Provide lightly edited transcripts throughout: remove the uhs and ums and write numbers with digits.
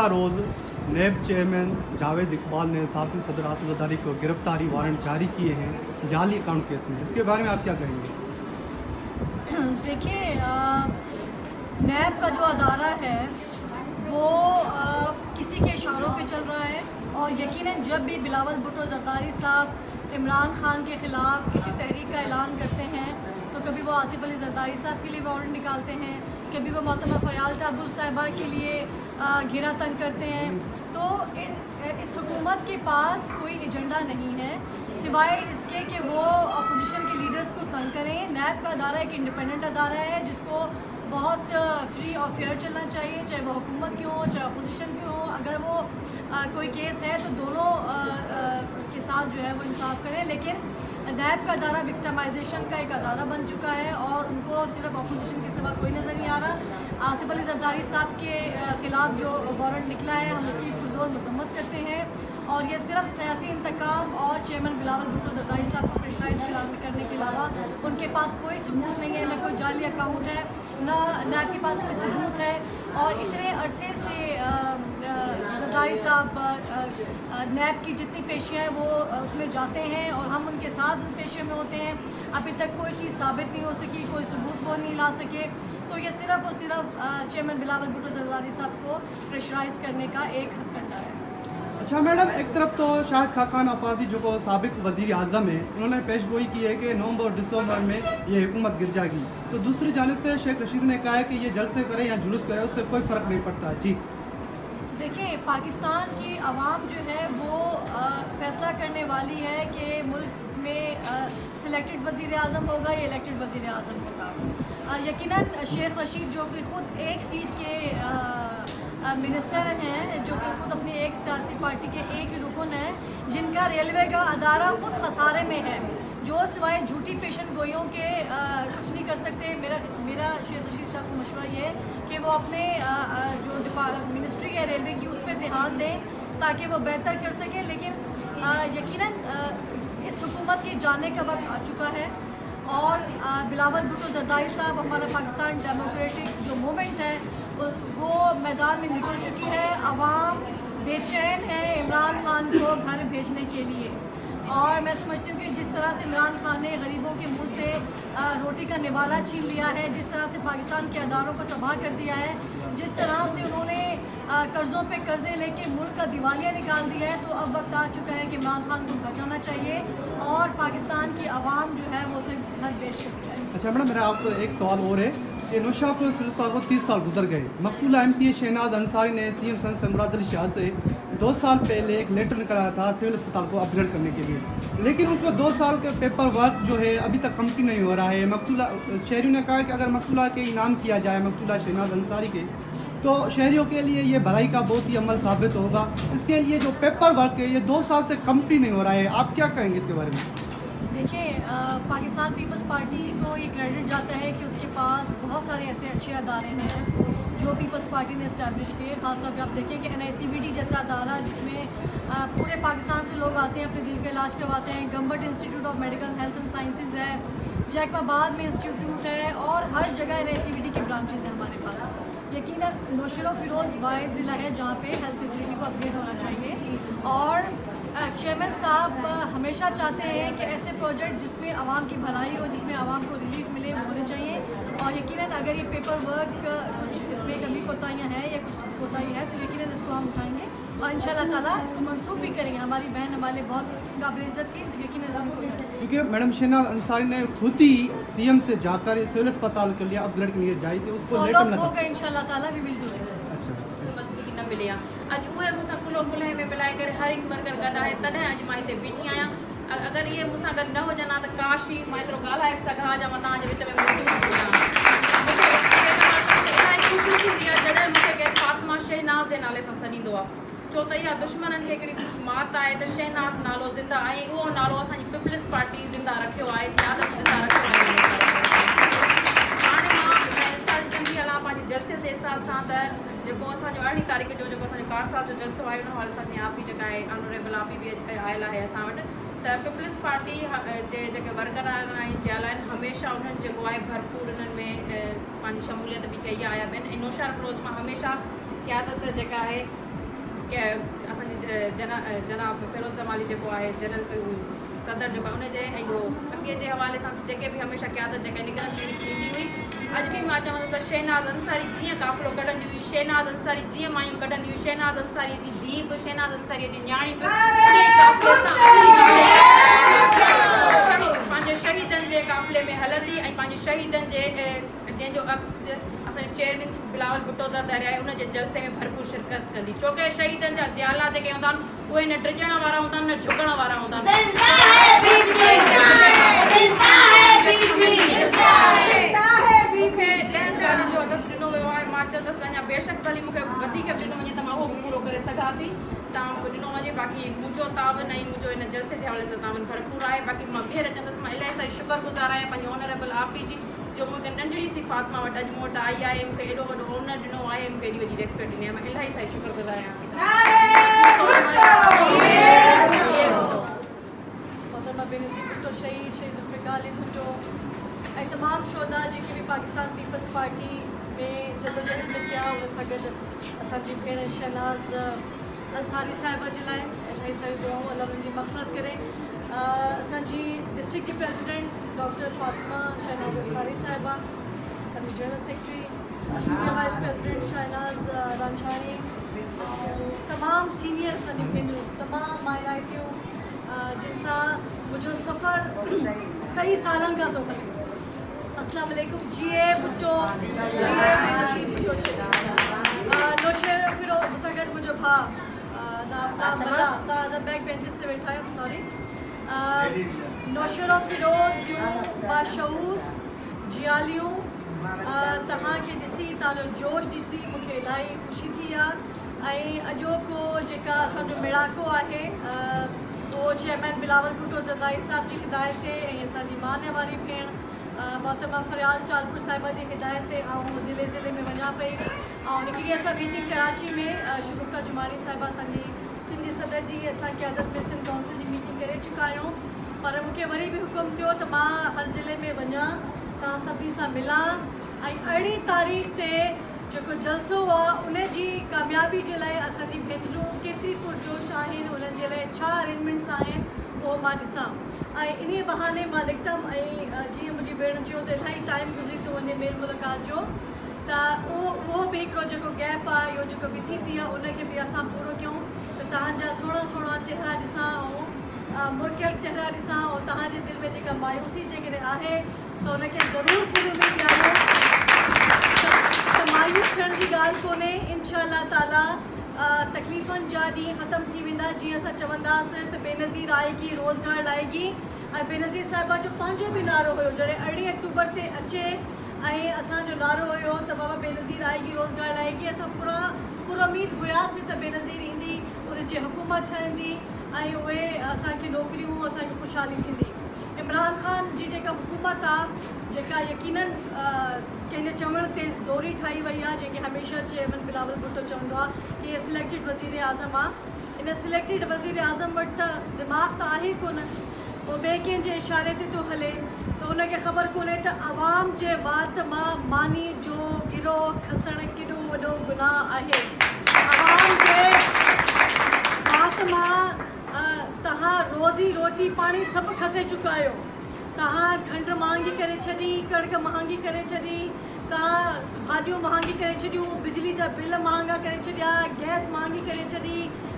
گزشتہ روز NAB chairman Javed Iqbal نے سابق صدر آصف زرداری کو گرفتاری وارنٹ جاری کیے ہیں جعلی اکاؤنٹ کیس میں، اس کے بارے میں آپ کیا کہیں گے؟ دیکھیے، نیب کا جو ادارہ ہے وہ کسی کے اشاروں پہ چل رہا ہے، اور یقیناً جب بھی بلاول بھٹو زرداری صاحب عمران خان کے خلاف کسی تحریک کا اعلان کرتے ہیں تو کبھی وہ آصف علی زرداری صاحب کے لیے وارنٹ نکالتے ہیں، کبھی وہ محترمہ فیال ٹابر صاحبہ کے لیے گھیرا تنگ کرتے ہیں. تو اس حکومت کے پاس کوئی ایجنڈا نہیں ہے سوائے اس کے کہ وہ اپوزیشن کے لیڈرز کو تنگ کریں. نیب کا ادارہ ایک انڈیپینڈنٹ ادارہ ہے جس کو بہت فری اور فیئر چلنا چاہیے، چاہے وہ حکومت کی ہو چاہے اپوزیشن کی ہو. اگر وہ کوئی کیس ہے تو دونوں کے ساتھ جو ہے وہ انصاف کریں. لیکن نیب کا ادارہ وکٹمائزیشن کا ایک ادارہ بن چکا ہے اور ان کو صرف اپوزیشن کے سوا کوئی نظر نہیں آ رہا. آصف علی زرداری صاحب کے خلاف جو وارنٹ نکلا ہے ہم اس کی پرزور مذمت کرتے ہیں، اور یہ صرف سیاسی انتقام اور چیئرمین بلاول بھٹو زرداری صاحب کو پریشرائز کرنے کے علاوہ ان کے پاس کوئی ثبوت نہیں ہے، نہ کوئی جعلی اکاؤنٹ ہے، نہ نیب کے پاس کوئی ثبوت ہے. اور اتنے عرصے سے زرداری صاحب نیب کی جتنی پیشیاں ہیں وہ اس میں جاتے ہیں اور ہم ان کے ساتھ ان پیشیوں میں ہوتے ہیں. ابھی تک کوئی چیز ثابت نہیں ہو سکی، کوئی ثبوت وہ نہیں لا سکے. تو یہ صرف اور صرف چیئرمین بلاول بھٹو زرداری صاحب کو پریشرائز کرنے کا ایک ہتھکنڈا ہے. اچھا میڈم، ایک طرف تو شاہد خاقان آفاقی جو کو سابق وزیر اعظم ہیں انہوں نے پیش گوئی کی ہے کہ نومبر اور دسمبر میں یہ حکومت گر جائے گی، تو دوسری جانب سے شیخ رشید نے کہا ہے کہ یہ جلسے کرے یا جلوس کرے اس سے کوئی فرق نہیں پڑتا. جی دیکھیں، پاکستان کی عوام جو ہے وہ فیصلہ کرنے والی ہے کہ ملک میں سلیکٹڈ وزیر اعظم ہوگا یا الیکٹڈ وزیر اعظم ہوگا. یقیناً شیخ رشید جو کہ خود ایک سیٹ کے منسٹر ہیں، جو کہ خود اپنی ایک سیاسی پارٹی کے ایک رکن ہیں، جن کا ریلوے کا ادارہ خود خسارے میں ہے، جو سوائے جھوٹی پیشن گوئیوں کے کچھ نہیں کر سکتے. میرا شیخ رشید صاحب کو مشورہ یہ ہے کہ وہ اپنے جو منسٹری ہے ریلوے کی اس پہ دھیان دیں تاکہ وہ بہتر کر سکیں. لیکن یقیناً اس حکومت کے جانے کا وقت آ چکا ہے اور بلاول بھٹو زرداری صاحب، ہمارا پاکستان ڈیموکریٹک جو موومنٹ ہے وہ میدان میں نکل چکی ہے. عوام بے چین ہے عمران خان کو گھر بھیجنے کے لیے، اور میں سمجھتی ہوں کہ جس طرح سے عمران خان نے غریبوں کے منہ سے روٹی کا نوالا چھین لیا ہے، جس طرح سے پاکستان کے اداروں کو تباہ کر دیا ہے، جس طرح سے انہوں نے قرضوں پہ قرضے لے کے ملک کا دیوالیہ نکال دیا ہے، تو اب وقت آ چکا ہے کہ عمران خان کو گھر جانا چاہیے اور پاکستان کی عوام جو ہے وہ اسے گھر بھیج سکتی ہے. اچھا میڈم، میرا آپ کو ایک سوال اور ہے کہ نوشا پور سلسلہ کو 30 سال گزر گئے. مقتولہ ایم پی شہناز انصاری نے سی ایم سنت مراد علی شاہ سے 2 سال پہلے ایک لیٹر نکالا تھا سول اسپتال کو اپ گریڈ کرنے کے لیے، لیکن اس کو 2 سال کا پیپر ورک جو ہے ابھی تک کمپلیٹ نہیں ہو رہا ہے. مقتولہ شہریوں نے کہا کہ اگر مقتولہ کے انعام کیا جائے مقتولہ شہناز انصاری کے، تو شہریوں کے لیے یہ بھلائی کا بہت ہی عمل ثابت ہوگا. اس کے لیے جو پیپر ورک ہے یہ 2 سال سے کمپلیٹ نہیں ہو رہا ہے، آپ کیا کہیں گے اس کے بارے میں؟ دیکھیں، پاکستان پیپلز پارٹی کو یہ کریڈٹ جاتا ہے کہ اس کے پاس بہت سارے ایسے اچھے ادارے ہیں جو پیپلز پارٹی نے اسٹیبلش کیے. خاص طور پہ آپ دیکھیں کہ NICVT جیسا ادارہ جس میں پورے پاکستان سے لوگ آتے ہیں، اپنے دل کا علاج کرواتے ہیں. Gambat institute of medical health and sciences ہے، جیک آباد میں انسٹیٹیوٹ ہے، اور ہر جگہ NICVT کی برانچز ہیں ہمارے پاس. یقیناً نوشیرہ فیروز واحد ضلع ہے جہاں پہ ہیلتھ فیسلٹی کو اپ گریڈ ہونا چاہیے، اور چیئرمین صاحب ہمیشہ چاہتے ہیں کہ ایسے پروجیکٹ جس میں عوام کی بھلائی ہو، جس میں عوام کو ریلیف ملے، وہ ہونے چاہیے. اور یقیناً اگر یہ پیپر ورک کچھ اس میں کمی کوتاہیاں ہیں یا کچھ کوتاہی ہے تو یقیناً اس کو ہم اٹھائیں گے اور انشاءاللہ تعالیٰ اس کو منسوخ بھی کریں گے. ہماری بہن ہمارے بہت قابل عزت تھی، تو یقیناً ہم کو کیونکہ میڈم شہناز انصاری نے خود ہی سی ایم سے جا کر سول اسپتال کے لیے اپ گریڈ کے لیے جائی تھی، اس کو لیٹر فالو اپ ہوگا انشاءاللہ تعالیٰ وی ول ڈو اٹ. مضبوطی نہ ملے اج وہ مجھے کلو کلے میں ملائے کر ہر ایک ورکر گدا ہے تدیں اج میں اتنے بیٹھی آیا. اگر یہ مجھے گڈ نہ ہو جانا تو کاش ہی میں اترو گالائے سکا جا میں تاں وچ میں موجود ہوں. جڏहिं मूंखे केरु फातिमा शहनाज़ जे नाले सां सॾींदो आहे, छो त इहा दुश्मननि खे हिकिड़ी मात आहे त शहनाज़ नालो ज़िंदा आहे, उहो नालो असांजी पीपल्स पार्टी ज़िंदा रखियो आहे, क़यादत ज़िंदा रखियो आहे. हाणे मां स्टार्ट कंदी हलां पंहिंजे जलसे जे हिसाब सां त जेको असांजो 18 तारीख़ जो जेको असांजो कारसाल जो जलसो आहे उन हवाले सां जीअं आप जेका आहे ऑनरेबल आप बि आयल आहे असां वटि, त पीपल्स पार्टी जे जेके वर्कर आहिनि जियल आहिनि हमेशह उन्हनि जेको आहे भरपूर उन्हनि में पंहिंजी शमूलियत बि कई आहे. ॿियनि नौशाद फिरोज़ मां हमेशह क़यादत जेका आहे की असांजे जनाब फिरोज़ जमाली जेको आहे जनरल सदर जेको आहे उनजे ऐं ॿियो अॻिए जे हवाले सां जेके बि हमेशह क़यादत जेके निकिरंदी थींदी हुई अॼु बि मां चवंदसि त शहनाज़ अंसारी जीअं काफ़िलो कढंदी हुई शहनाज़ अंसारी जीअं मायूं कढंदी हुई शहनाज़ अंसारीअ जी धीउ बि शहनाज़ अंसारीअ जी न्याणी बि पंहिंजे शहीदनि जे काफ़िले में हलंदी ऐं पंहिंजे शहीदनि जे जंहिंजो अक्स असांजो चेयरमैन बिलावल भुट्टो ज़रदारी आहे उनजे जलसे में भरपूर शिरकत कंदी छोकी शहीदनि जा जियाला जेके हूंदा आहिनि उहे न ड्रिजण वारा हूंदा आहिनि न झुकण वारा हूंदा जो हदफ़ ॾिनो वियो आहे मां चवंदसि त अञा बेशक भली मूंखे वधीक ॾिनो वञे त मां उहो बि पूरो करे सघां थी तव्हां मूंखे ॾिनो वञे बाक़ी मुंहिंजो तावन ऐं मुंहिंजो हिन जलसे जे हवाले सां तावन भरपूर आहे बाक़ी मां ॿीहर चवंदसि मां इलाही सारी शुक्रगुज़ार आहियां पंहिंजे ऑनरेबल आफी जी जो मूंखे नंढड़ी सी फ़ातिमा वटि अॼु मूं वटि आई आहे मूंखे एॾो वॾो ऑनर ॾिनो आहे मूंखे एॾी वॾी रेस्पेक्ट ॾिनी आहे मां इलाही सारी शुक्रगुज़ार आहियां मोहतरमा बेनज़ीर भुट्टो शहीद ज़ुल्फ़िकार अली भुट्टो ऐं तमामु शोधा जेके बि पाकिस्तान पीपल्स पार्टी में जदोजहद में थिया उन सां गॾु असांजी भेण शहनाज़ अंसारी साहिबा जे लाइ इलाही सारी दुआऊं अल्लाह उन्हनि जी मग़फ़िरत करे असांजी डिस्ट्रिक्ट जी प्रेसिडेंट डॉक्टर फातिमा शहनाज़ अंसारी साहिबा असांजी general secretary senior vice president Shahnaz Ranjhani ऐं तमामु सीनियर असांजी भेनरूं तमामु माइनॉरिटियूं जिन सां मुंहिंजो सफ़र कई सालनि खां थो हले अस्सलाम वालेकुम जीए भुट्टो जीए बेनज़ीर भुट्टो नौशेर फिरोज़ मूंसां गॾु मुंहिंजो भाउ तव्हां बैक बेंचिस ते वेठा आहियो सॉरी नौशेर फिरोज़ जूं बाशऊर जियालियूं तव्हांखे ॾिसी तव्हांजो जोश ॾिसी मूंखे इलाही ख़ुशी थी आहे ऐं अॼोको जेका असांजो मिड़ाको आहे उहो चेयरमैन बिलावल भुट्टो ज़रदारी साहिब जी हिदायत ते ऐं असांजी माने वारी भेण मोहतरमा फरियाल चालपुर साहिबा जी हिदायत ते आऊं ज़िले में वञा पई ऐं हिकिड़ी असां मीटिंग कराची में शुगुफ्ता जुमानी साहिबा असांजी सिंधी सदर जी असां क़यादत में सिंध काउंसिल जी मीटिंग करे चुका आहियूं पर मूंखे वरी बि हुकुम थियो त मां हर ज़िले में वञा तव्हां सभिनी सां मिलां ऐं 18 तारीख़ ते जेको जलसो आहे उन जी कामयाबी जे लाइ असांजी भेनरूं केतिरी पुरजोश आहिनि उन्हनि जे लाइ छा अरेंजमेंट्स आहिनि उहो मां ॾिसां ऐं इन बहाने मां लिखंदमि ऐं जीअं मुंहिंजी भेण चयो त इलाही टाइम गुज़री थो वञे मेल मुलाक़ात जो त उहो बि हिकिड़ो जेको गैप आहे इहो जेको बिथी थी आहे उनखे बि असां पूरो कयूं त तव्हांजा सुहिणा चेहरा ॾिसां ऐं मुरकियल चेहरा ॾिसां ऐं तव्हांजे दिलि में जेका मायूसी जेकॾहिं आहे त उनखे ज़रूरु पूरो में ॾियारो त मायूस थियण जी ॻाल्हि कोन्हे इनशा ताला तकलीफ़ुनि जा ॾींहं ख़तमु थी वेंदा जीअं असां चवंदासीं त बेनज़ीर आएगी रोज़गार लाएगी ऐं बेनज़ीर साहिबा जो पंहिंजो बि नारो हुयो जॾहिं 18 अक्टूबर ते अचे ऐं असांजो नारो हुयो त बाबा बेनज़ीर आएगी रोज़गार लाएगी असां पुरुमीद हुयासीं त बेनज़ीर ईंदी उनजी हुकूमत ठहंदी ऐं उहे असांखे नौकरियूं असांखे ख़ुशहाली थींदी इमरान ख़ान जी जेका हुकूमत आहे जेका यकीनन कंहिंजे चवण ते ज़ोरी ठाही वई आहे जेके हमेशह चेयरमैन बिलावल भुट्टो चवंदो आहे कि इहे सिलेक्टेड वज़ीर आज़म आहे इन सिलेक्टेड वज़ीर आज़म वटि त दिमाग़ त आहे कोन उहो ॿिए कंहिंजे इशारे ते थो हले त उनखे ख़बर कोन्हे त आवाम जे वात मां मानी जो गिरोह खसणु केॾो वॾो गुनाह आहे आवाम जे वात मां तव्हां रोज़ी रोटी पाणी सभु खसे चुका आहियो तव्हां खंडु महांगी करे छॾी कणिक महांगी करे छॾी तव्हां भाॼियूं महांगी करे छॾियूं बिजली जा बिल महांगा करे छॾिया गैस महांगी करे छॾी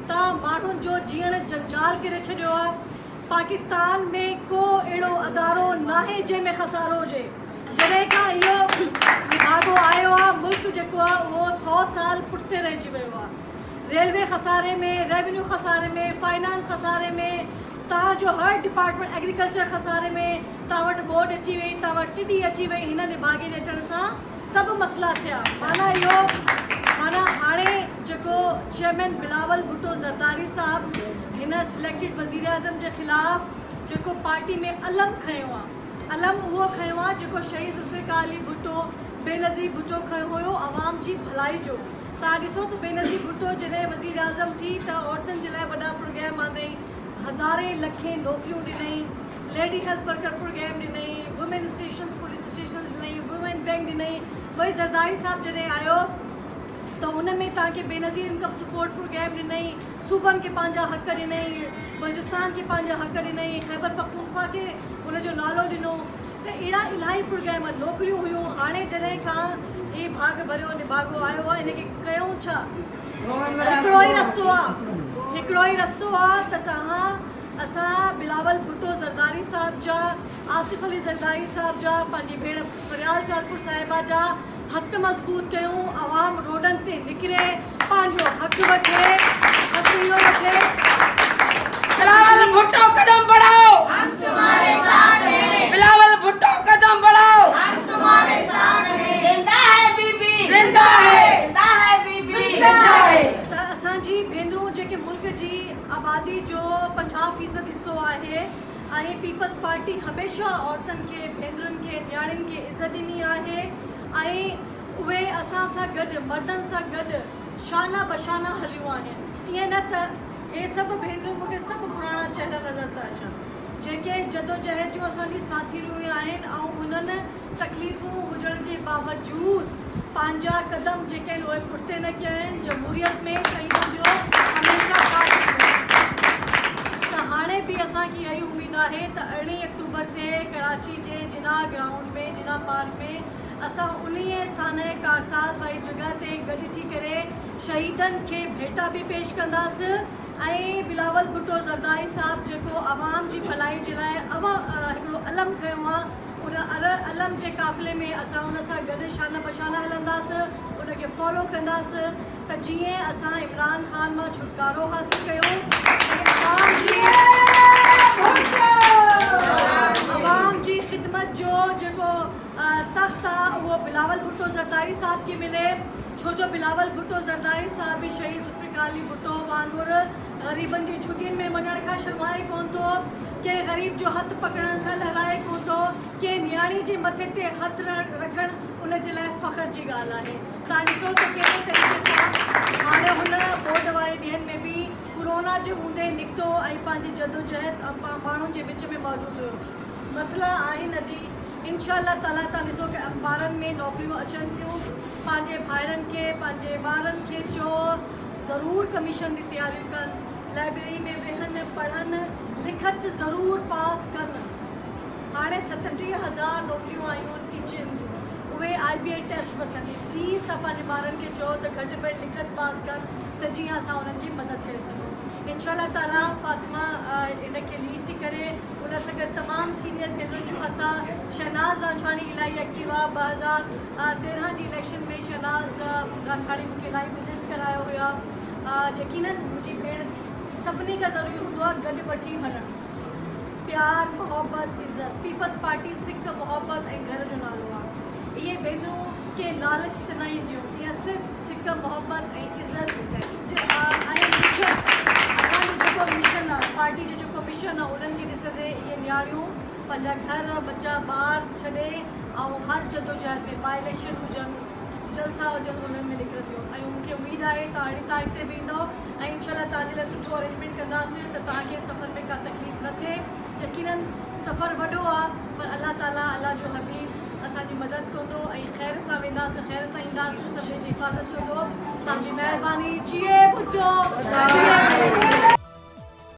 तव्हां माण्हुनि जो जीअण जंजाल करे छॾियो आहे पाकिस्तान में को अहिड़ो अदारो नाहे जंहिंमें खसारो हुजे जॾहिं खां इहो विभागो आयो आहे मुल्क जेको आहे उहो 100 साल पुठिते रहिजी वियो आहे रेलवे खसारे में रेवेन्यू खसारे में फाइनेंस खसारे में तव्हांजो हर डिपार्टमेंट एग्रीकल्चर खसारे में तव्हां वटि बोर्ड अची वई तव्हां वटि टिडी अची वई हिन निभागे जे अचण सां सभु मसइला थिया माना हाणे जेको चेयरमैन बिलावल भुट्टो ज़रदारी साहिबु हिन सिलेक्टेड वज़ीर आज़म जे ख़िलाफ़ु जेको पार्टी में अलम खयो आहे अलम उहो खयो आहे जेको शहीद ज़ुल्फ़िकार अली भुट्टो बेनज़ीर भुट्टो खयो हुयो आवाम जी भलाई जो तव्हां ॾिसो त बेनज़ीर भुट्टो जॾहिं वज़ीर आज़म थी त औरतुनि जे लाइ वॾा प्रोग्राम आंदई हज़ारे लखे नौकरियूं ॾिनई लेडी हेल्थ वर्कर प्रोग्राम ॾिनई वुमेन स्टेशन पुलिस स्टेशन ॾिनई वुमेन बैंक ॾिनई वरी ज़रदारी साहिबु जॾहिं आयो तो उन में तव्हांखे बेनज़ीर इनकम सपोर्ट प्रोग्राम ॾिनई, सूबनि खे पंहिंजा हक़ ॾिनई, बलूचिस्तान खे पंहिंजा हक़ ॾिनई, ख़ैबर पख्तूनख्वा खे उनजो नालो ॾिनो। त अहिड़ा इलाही प्रोग्राम नौकरियूं हुयूं। हाणे जॾहिं खां ही भाग भरियो निभागो आयो आहे, इनखे कयूं छा? हिकिड़ो ई रस्तो आहे त तव्हां असां बिलावल भुट्टो ज़रदारी साहिब जा, आसिफ अली ज़रदारी साहिब जा, पंहिंजी भेण फरियाल चालपुर साहिबा जा हक़ मज़बूत कयूं। आवाम रोडनि ते निकिरे, पंहिंजो हक़ वठे, हक़ इहो वठे। बिलावल भुट्टो कदम बढ़ाओ, हम तुम्हारे साथ हैं। बिलावल भुट्टो कदम बढ़ाओ, हम तुम्हारे साथ हैं। जिंदा है बीबी, जिंदा है, जिंदा है बीबी, जिंदा है। त असांजी भेनरूं जेके मुल्क जी आबादी जो 50% हिस्सो आहे, ऐं पीपल्स पार्टी हमेशह औरतुनि खे, भेनरुनि खे, न्याणियुनि खे इज़त ॾिनी आहे, ऐं उहे असां सां गॾु, मर्दनि सां गॾु शाना बशाना हलियूं आहिनि। ईअं न त हे सभु भेनरूं मूंखे सभु पुराणा चेहरा नज़र था अचनि, जेके जदोजहद जूं असांजी साथीरूं आहिनि, ऐं उन्हनि तकलीफ़ूं हुजण जे बावजूद पंहिंजा क़दम जेके आहिनि उहे पुठिते न कया आहिनि। जमहूरियत में शहीदनि जो हमेशह साथ ॾिनो। त हाणे बि असांखे इहा ई उमेदु आहे त 18 अक्टूबर ते कराची जे जिना ग्राउंड में, जिना पार्क में असां उन्हीअ साने कारसाज़ वारी जॻह ते गॾु थी करे शहीदनि खे भेटा बि पेश कंदासीं, ऐं बिलावल भुट्टो ज़रदारी साहिब जेको आवाम जी भलाई जे लाइ हिकिड़ो अलम खयो आहे, उन अलम जे क़ाफ़िले में असां उन सां गॾु शाना बशाना हलंदासीं, उनखे फॉलो कंदासीं। त जीअं असां इमरान ख़ान मां छुटकारो हासिल कयूं, आवाम जी ख़िदमत जो जेको तख़्त आहे उहो बिलावल भुट्टो ज़रदारी साहिब खे मिले, छो जो बिलावल भुट्टो ज़रदारी साहिब बि शहीद ज़ुल्फ़िकार अली भुट्टो वांगुरु ग़रीबनि जी झुगियुनि में वञण खां शर्माए कोन थो, के ग़रीब जो हथु पकड़ण खां लॻाए कोन थो, के न्याणी जे मथे ते हथु रखणु उन जे लाइ फ़ख्र जी ॻाल्हि आहे। तव्हां ॾिसो त कहिड़े तरीक़े सां हाणे हुन बोर्ड वारे ॾींहंनि में बि कोरोना जे हूंदे निकितो ऐं पंहिंजी जदोजहद माण्हुनि जे विच में मौजूदु हुयो। मसइला आहिनि अॼु इंशाअल्लाह ताला। तव्हां ॾिसो कि ॿारनि में नौकरियूं अचनि थियूं, पंहिंजे भाइरनि खे, पंहिंजे ॿारनि खे चओ ज़रूरु कमीशन जी तयारियूं कनि, लाइब्रेरी में वेहनि, पढ़नि, लिखत ज़रूरु पास कनि। हाणे 37,000 नौकरियूं आयूं आहिनि टीचरुनि जूं, उहे IBI टेस्ट वठनि। प्लीज़ तव्हां पंहिंजे ॿारनि खे चओ त घटि में घटि लिखत पास कनि, त जीअं असां उन्हनि जी मदद करे सघूं। इंशाअल्लाह ताला फातिमा इनखे लीड थी करे, उन सां गॾु तमामु सीनियर भेनरुनि जो हथ आहे। शहनाज़ रांझाणी इलाही एक्टिव आहे। 2013 जी इलेक्शन में शहनाज़ रांझाणी मूंखे इलाही विज़िट्स करायो हुया। यकीनन मुंहिंजी भेण सभिनी खां ज़रूरी हूंदो आहे गॾु वठी हलणु, प्यार, मोहब्बत, इज़त। पीपल्स पार्टी सिक, मोहब्बत ऐं घर जो नालो आहे। इहे भेनरूं के लालच त न ईंदियूं, इहा सिर्फ़ु सिक, मोहब्बत ऐं इज़त ऐं मिशन। असांजो जेको मिशन आहे, पार्टी जो जेको मिशन आहे, उन्हनि खे ॾिसंदे इहे न्याणियूं पंहिंजा घर, बच्चा, ॿार छॾे ऐं हर जदोजहद में बाई इलेक्शन हुजनि, जलसा हुजनि, उन्हनि में निकिरंदियूं। ऐं मूंखे उमेदु आहे तव्हां 18 तारीख़ ते बि ईंदव ऐं इंशाअल्लाह तव्हांजे लाइ सुठो अरेंजमेंट कंदासीं त तव्हांखे सफ़र में का तकलीफ़ न थिए। यकीनन सफ़र वॾो आहे, पर अल्लाह ताला, अल्लाह जो हबीब असांजी मदद कंदो ऐं ख़ैर सां वेंदासीं, ख़ैर सां ईंदासीं, सभिनी जी हिफ़ाज़त कंदो। तव्हांजी महिरबानी। जिए भुट्टो।